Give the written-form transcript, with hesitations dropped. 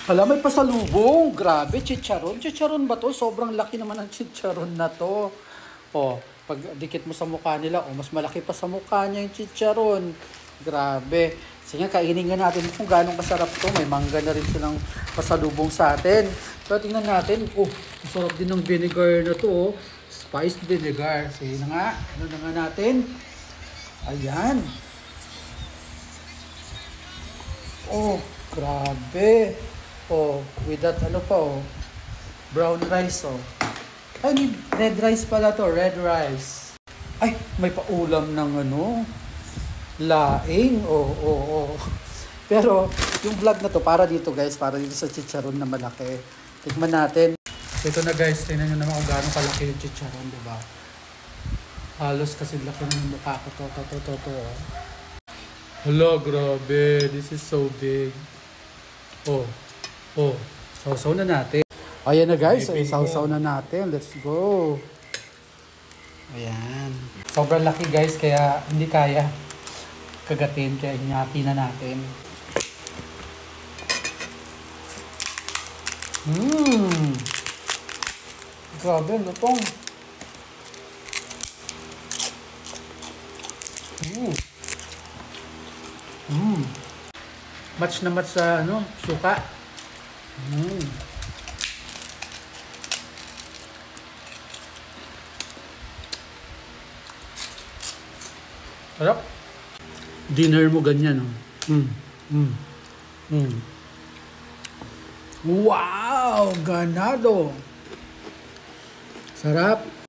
Hala, may pasalubong. Grabe, chicharon. Chicharon ba to? Sobrang laki naman ang chicharon na to. Oh, pag dikit mo sa mukha nila, oh, mas malaki pa sa mukha niya yung chicharon. Grabe. Sige, kainin nga natin kung gaano kasarap to. May mangga na rin silang pasalubong sa atin. Pero tingnan natin. Oh, masarap din ng vinegar na to. Oh. Spiced vinegar. Sige na nga. Ano na nga natin? Ayan. Oh, grabe. Oh, with that ano pa oh. Brown rice oh. Ay, red rice pala to, red rice. Ay, may paulam ng ano, laing. Oh. Pero yung vlog na to para dito guys, para dito sa chicharon na malaki. Tignan natin. Ito na guys, tingnan nyo naman kung gaano kalaki yung chicharon, di ba? Halos kasi laki ng mukha ko to. Hala, grabe. This is so big. Oh, sausaw na natin. Ayan na guys, sausaw na natin. Let's go. Ayan. Sobrang laki guys, kaya hindi kaya kagatin. Kaya hinati na natin. Grabe, lutong. Match na match sa ano, suka. Sarap. Dinner mo ganyan, oh. Wow, ganado. Sarap.